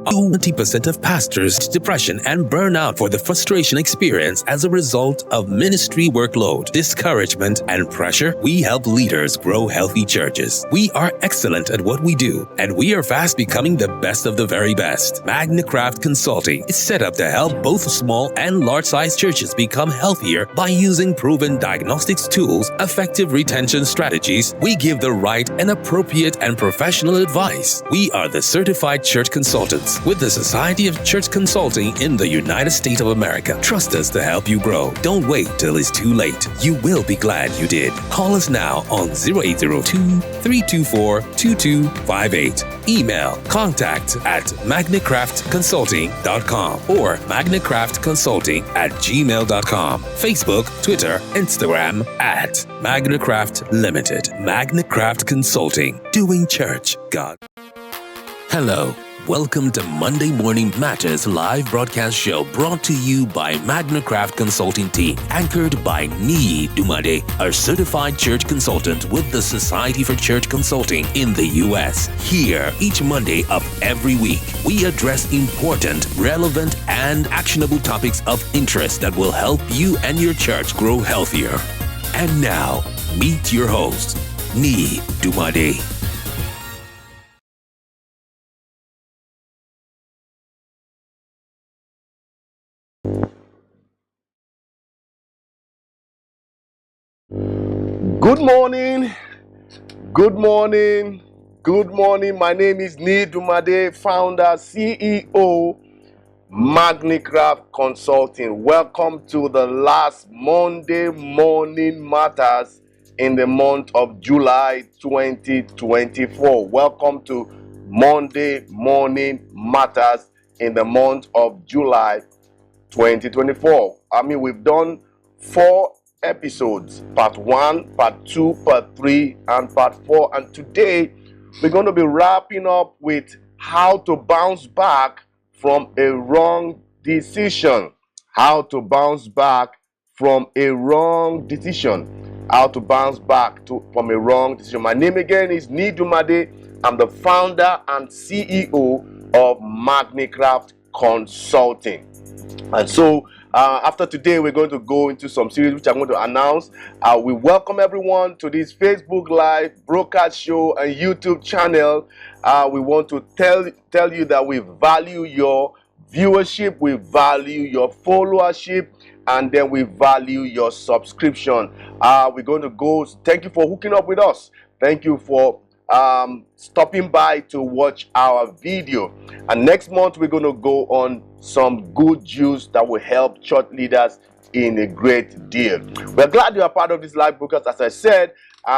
20% of pastors depression and burnout for the frustration experience as a result of ministry workload, discouragement, and pressure. We help leaders grow healthy churches. We are excellent at what we do, and we are fast becoming the best of the very best. Magnicraft Consulting is set up to help both small and large-sized churches become healthier by using proven diagnostics tools, effective retention strategies. We give the right and appropriate and professional advice. We are the certified church consultants with the Society of Church Consulting in the United States of America. Trust us to help you grow. Don't wait till it's too late. You will be glad you did. Call us now on 0802-324-2258. Email contact@magnicraftconsulting.com or magnicraftconsulting@gmail.com. Facebook, Twitter, Instagram @Magnicraft Limited. Magnicraft Consulting. Doing church, God. Hello. Welcome to Monday Morning Matters live broadcast show brought to you by Magnicraft Consulting team, anchored by Niyi Dunmade, a certified church consultant with the Society for Church Consulting in the U.S. Here, each Monday of every week, we address important, relevant, and actionable topics of interest that will help you and your church grow healthier. And now, meet your host, Niyi Dunmade. Good morning, good morning, good morning. My name is Niyi Dunmade, founder, CEO, Magnicraft Consulting. Welcome to the last Monday Morning Matters in the month of July 2024. Welcome to Monday Morning Matters in the month of July 2024. We've done 4 episodes, part 1, part 2, part 3, and part 4, and today we're going to be wrapping up with how to bounce back from a wrong decision. How to bounce back from a wrong decision. How to bounce back from a wrong decision. My name again is Niyi Dunmade. I'm the founder and CEO of Magnicraft Consulting. And so after today, we're going to go into some series which I'm going to announce. We welcome everyone to this Facebook Live broadcast show and YouTube channel. We want to tell you that we value your viewership, we value your followership, and then we value your subscription. We're going to go. Thank you for hooking up with us. Thank you for stopping by to watch our video. And next month we're going to go on some good news that will help church leaders in a great deal. We're glad you are part of this live broadcast. As I said,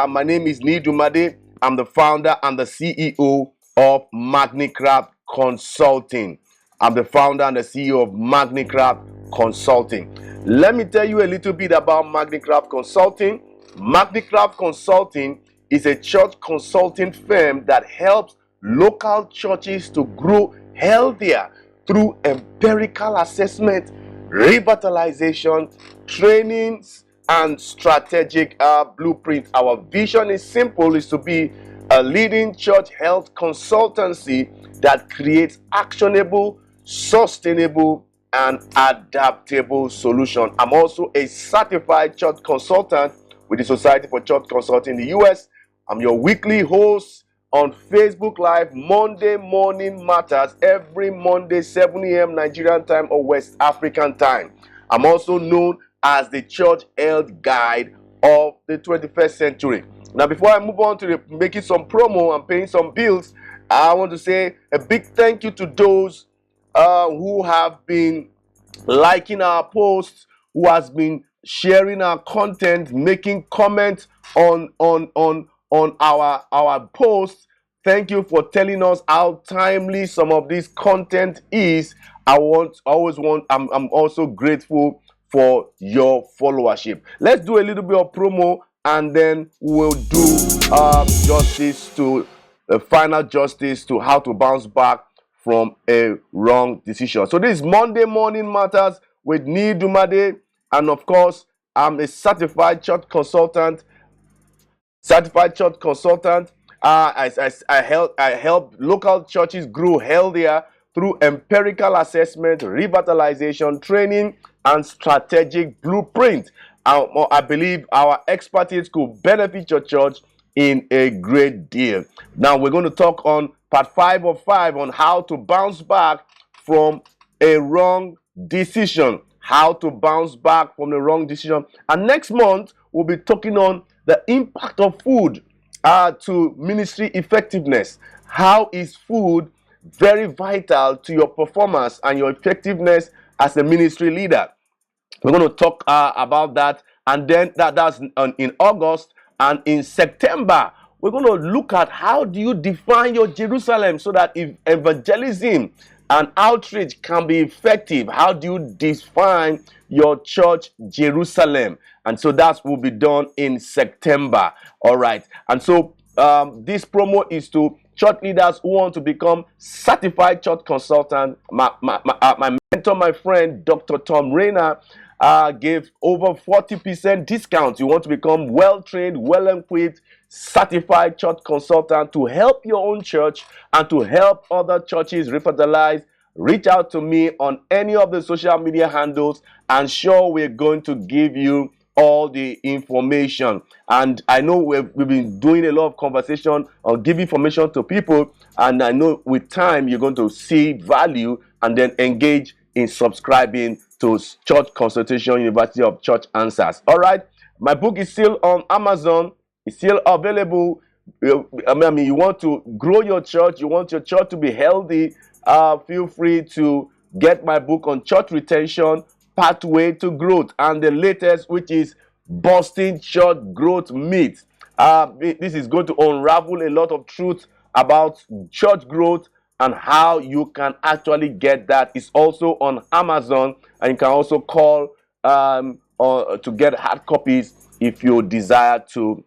my name is Niyi Dunmade. I'm the founder and the CEO of Magnicraft Consulting. I'm the founder and the CEO of Magnicraft Consulting. Let me tell you a little bit about Magnicraft Consulting. Magnicraft Consulting is a church consulting firm that helps local churches to grow healthier through empirical assessment, revitalization, trainings, and strategic blueprint. Our vision is simple, is to be a leading church health consultancy that creates actionable, sustainable, and adaptable solutions. I'm also a certified church consultant with the Society for Church Consulting in the U.S. I'm your weekly host on Facebook Live, Monday Morning Matters, every Monday, 7 a.m. Nigerian time or West African time. I'm also known as the Church Health Guide of the 21st century. Now, before I move on to making some promo and paying some bills, I want to say a big thank you to those who have been liking our posts, who has been sharing our content, making comments on our posts. Thank you for telling us how timely some of this content is. I'm also grateful for your followership. Let's do a little bit of promo, and then we'll do final justice to how to bounce back from a wrong decision. So this is Monday Morning Matters with Niyi Dunmade, and of course, I'm a certified church consultant. I help local churches grow healthier through empirical assessment, revitalization, training, and strategic blueprint. I believe our expertise could benefit your church in a great deal. Now we're going to talk on part 5 of 5 on how to bounce back from a wrong decision. How to bounce back from the wrong decision. And next month, we'll be talking on the impact of food to ministry effectiveness. How is food very vital to your performance and your effectiveness as a ministry leader? We're going to talk about that, and then that's in August. And in September, we're going to look at how do you define your Jerusalem so that if evangelism and outreach can be effective. How do you define your church Jerusalem? And so that will be done in September. All right. And so this promo is to church leaders who want to become certified church consultant. My mentor, my friend, Dr. Tom Rayner, gave over 40% discount. You want to become well-trained, well-equipped, certified church consultant to help your own church and to help other churches revitalize. Reach out to me on any of the social media handles, and sure, we're going to give you all the information. And I know we've been doing a lot of conversation on giving information to people, and I know with time you're going to see value and then engage in subscribing to Church Consultation University of Church Answers. All right, my book is still on Amazon. It's still available. You want to grow your church, you want your church to be healthy, feel free to get my book on church retention, pathway to growth, and the latest, which is busting church growth myths. This is going to unravel a lot of truth about church growth and how you can actually get that. It's also on Amazon, and you can also call to get hard copies if you desire to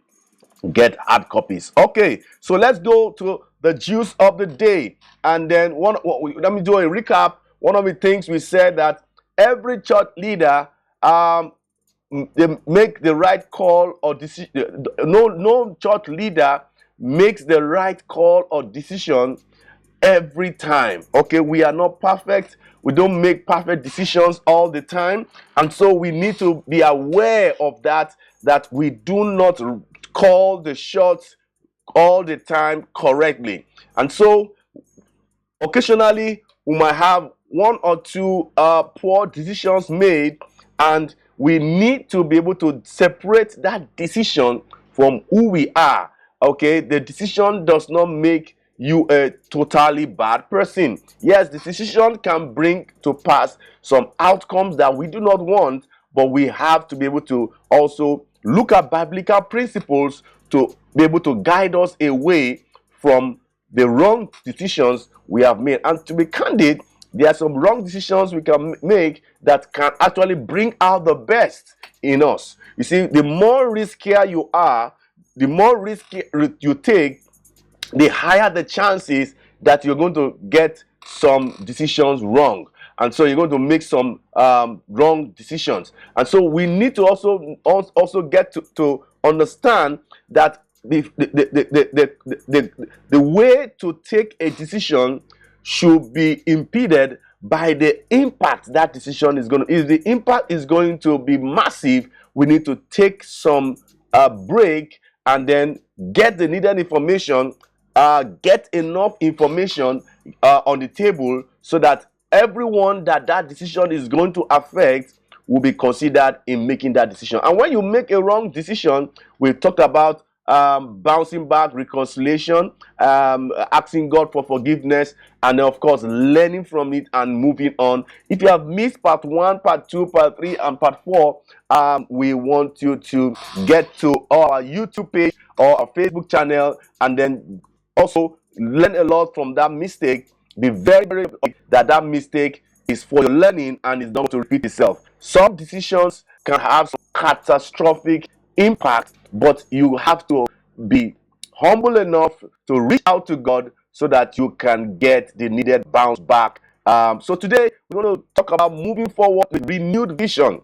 get hard copies. Okay, so let's go to the juice of the day, and then let me do a recap. One of the things we said that every church leader they make the right call or decision. No church leader makes the right call or decision every time. Okay, we are not perfect. We don't make perfect decisions all the time, and so we need to be aware of that we do not call the shots all the time correctly. And so occasionally we might have one or two poor decisions made, and we need to be able to separate that decision from who we are. Okay, the decision does not make you a totally bad person. Yes, the decision can bring to pass some outcomes that we do not want, but we have to be able to also look at biblical principles to be able to guide us away from the wrong decisions we have made. And to be candid, there are some wrong decisions we can make that can actually bring out the best in us. You see, the more riskier you are, the more risk you take, the higher the chances that you're going to get some decisions wrong. And so you're going to make some wrong decisions. And so we need to also get to understand that the way to take a decision should be impeded by the impact that decision is going to. If the impact is going to be massive, we need to take some break and then get the needed information get enough information on the table so that everyone that decision is going to affect will be considered in making that decision. And when you make a wrong decision, we talked about bouncing back, reconciliation, asking God for forgiveness, and of course learning from it and moving on. If you have missed part 1, part 2, part 3, and part 4, we want you to get to our YouTube page or our Facebook channel, and then also learn a lot from that mistake. Be very, very that mistake is for your learning and is not to repeat itself. Some decisions can have some catastrophic impact, but you have to be humble enough to reach out to God so that you can get the needed bounce back. So today we're going to talk about moving forward with renewed vision.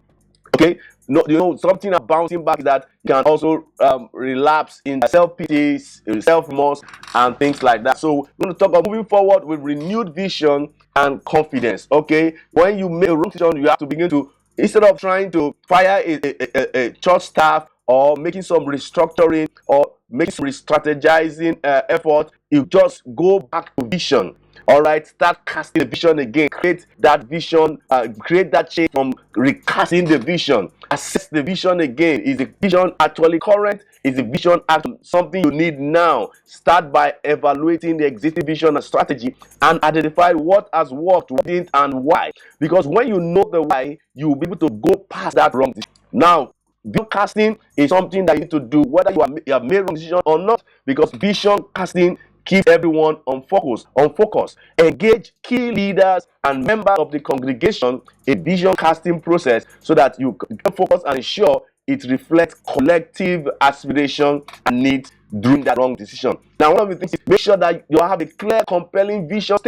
Okay, no, something about bouncing back that you can also relapse in self-pity, self-remorse, and things like that. So we're going to talk about moving forward with renewed vision and confidence. Okay, when you make a wrong decision, you have to begin to, instead of trying to fire a church staff or making some restructuring or making some re-strategizing effort, you just go back to vision. All right, start casting the vision again. Create that vision, create that change from recasting the vision. Assess the vision again. Is the vision actually current? Is the vision actually something you need now? Start by evaluating the existing vision and strategy and identify what has worked, what didn't, and why. Because when you know the why, you will be able to go past that wrong decision. Now, vision casting is something that you need to do whether you have made wrong decision or not, because vision casting keep everyone on focus. Engage key leaders and members of the congregation in vision casting process so that you can focus and ensure it reflects collective aspiration and needs during that wrong decision. Now, one of the things is make sure that you have a clear, compelling vision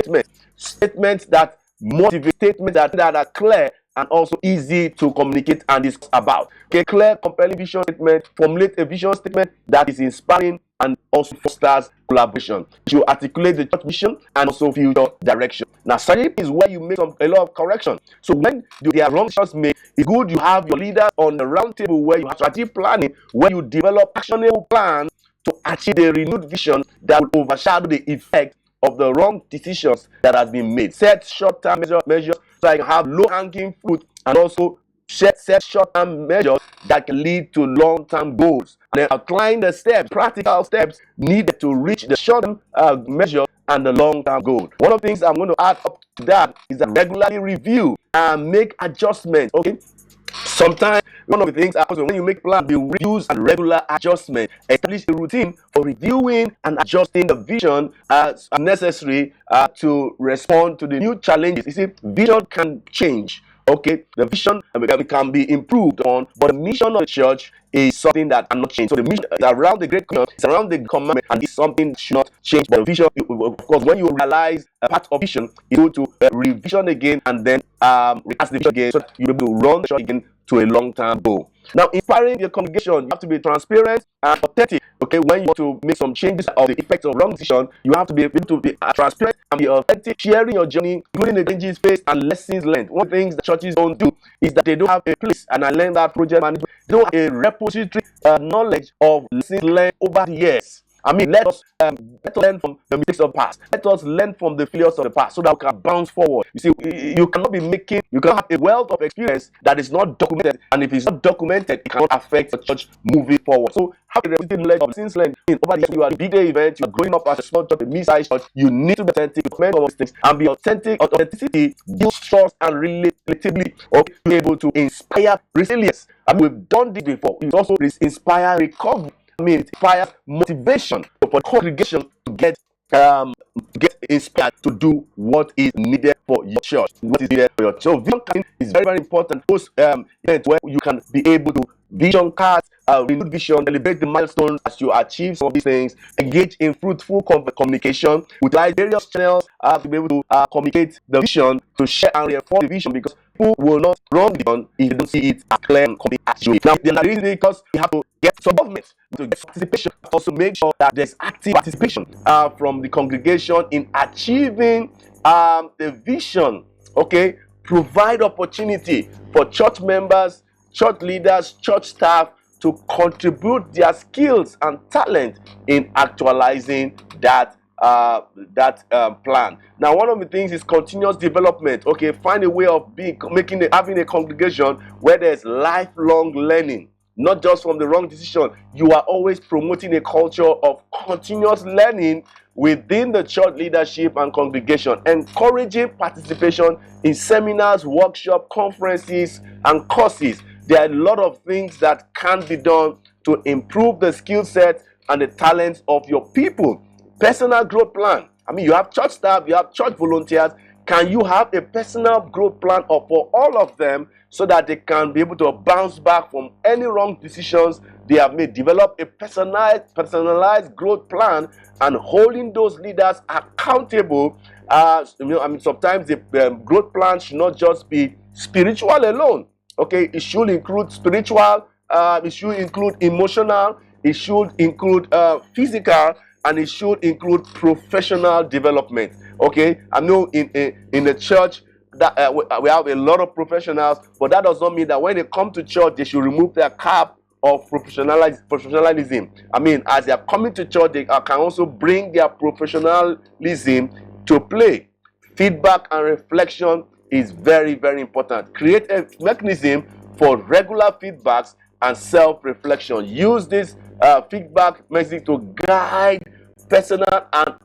statements that motivate, statements that are clear and also easy to communicate and discuss about. Okay, clear, compelling vision statement. Formulate a vision statement that is inspiring and also fosters collaboration. You articulate the church mission and also future direction. Now, strategy is where you make a lot of correction. So when there are wrong decisions made, it's good you have your leaders on the round table where you have strategy planning, where you develop actionable plans to achieve the renewed vision that will overshadow the effect of the wrong decisions that has been made. Set short-term measures so I can have low-hanging fruit, and also set short-term measures that can lead to long-term goals. And then outline the steps, practical steps needed to reach the short-term measure and the long-term goal. One of the things I'm going to add up to that is that regularly review and make adjustments. Okay. Sometimes one of the things also when you make plans, you reviews and regular adjustment. Establish a routine for reviewing and adjusting the vision as necessary to respond to the new challenges. You see, vision can change. Okay, the vision can be improved on, but the mission of the church is something that cannot change. So the mission is around the Great Commission, it's around the commandment, and it's something that should not change. But the vision, of course, when you realize a part of vision, you go to revision again and then recast the vision again, so that you'll be able to run the church again to a long-term goal. Now, inspiring your congregation, you have to be transparent and authentic. Okay, when you want to make some changes of the effects of wrong decision, you have to be able to be transparent and be authentic, sharing your journey, including the changes faced and lessons learned. One of the things that churches don't do is that they don't have a place, and I learned that project management, they don't have a repository knowledge of lessons learned over the years. I mean, let us learn from the mistakes of the past. Let us learn from the failures of the past so that we can bounce forward. You see, you cannot have a wealth of experience that is not documented. And if it's not documented, it cannot affect the church moving forward. So have a representative knowledge of lessons learned. Over the years, you are a big day event, you are growing up as a small church, a mid-sized church, you need to be authentic, document all these things, and be authentic. Authenticity builds trust and relatability, or be able to inspire resilience. I mean, we've done this before. It also inspire recovery. I mean, it requires motivation for the congregation to get inspired to do what is needed for your church. What is needed for your church. So vision casting is very, very important. Post event where you can be able to vision cast, renewed vision, celebrate the milestones as you achieve some of these things, engage in fruitful communication, utilize various channels to be able to communicate the vision, to share and reinforce the vision, because people will not run the vision if they don't see it clear and complete as you. Now, the reason is because we have to get some government to get participation, but also make sure that there's active participation from the congregation in achieving the vision. Okay, provide opportunity for church members, church leaders, church staff to contribute their skills and talent in actualizing that plan. Now, one of the things is continuous development. Okay, find a way of having a congregation where there's lifelong learning, not just from the wrong decision. You are always promoting a culture of continuous learning within the church leadership and congregation, encouraging participation in seminars, workshops, conferences, and courses. There are a lot of things that can be done to improve the skill set and the talents of your people. Personal growth plan. I mean, you have church staff, you have church volunteers. Can you have a personal growth plan for all of them so that they can be able to bounce back from any wrong decisions they have made? Develop a personalized growth plan and holding those leaders accountable. Sometimes the growth plan should not just be spiritual alone. Okay, it should include spiritual, it should include emotional, it should include physical, and it should include professional development. Okay, I know in the church that we have a lot of professionals, but that does not mean that when they come to church they should remove their cap of professionalism. I mean, as they are coming to church, they can also bring their professionalism to play. Feedback and reflection is very, very important. Create a mechanism for regular feedbacks and self-reflection. Use this feedback mechanism to guide personal and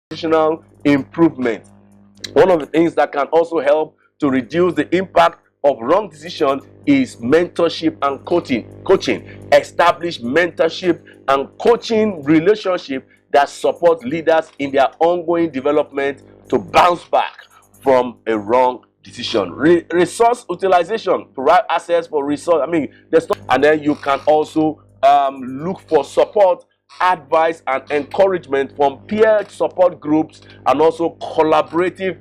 organizational improvement. One of the things that can also help to reduce the impact of wrong decision is mentorship and coaching. Establish mentorship and coaching relationship that support leaders in their ongoing development to bounce back from a wrong decision. Resource utilization, provide access for resource. And then you can also look for support, advice, and encouragement from peer support groups and also collaborative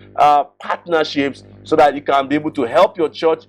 partnerships so that you can be able to help your church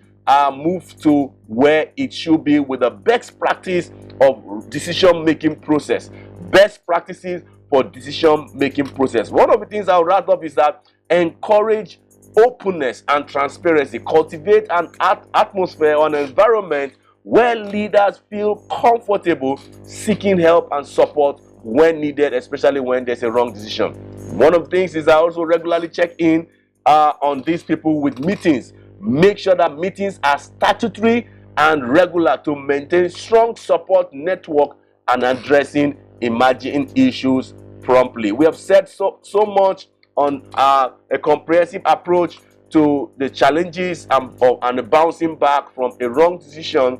move to where it should be with the best practice of decision-making process. Best practices for decision-making process. One of the things I'll wrap up is that encourage openness and transparency. Cultivate an atmosphere or an environment where leaders feel comfortable seeking help and support when needed, especially when there's a wrong decision. One of the things is I also regularly check in on these people with meetings. Make sure that meetings are statutory and regular to maintain strong support network and addressing emerging issues promptly. We have said so much on a comprehensive approach to the challenges and the bouncing back from a wrong decision,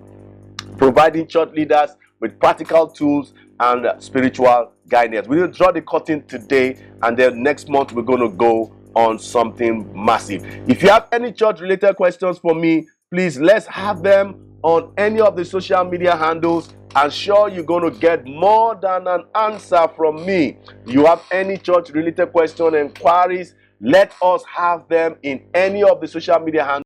providing church leaders with practical tools and spiritual guidance. We will draw the curtain today, and then next month we're going to go on something massive. If you have any church related questions for me, please let's have them on any of the social media handles. I'm sure you're going to get more than an answer from me. You have any church related question inquiries, let us have them in any of the social media handles.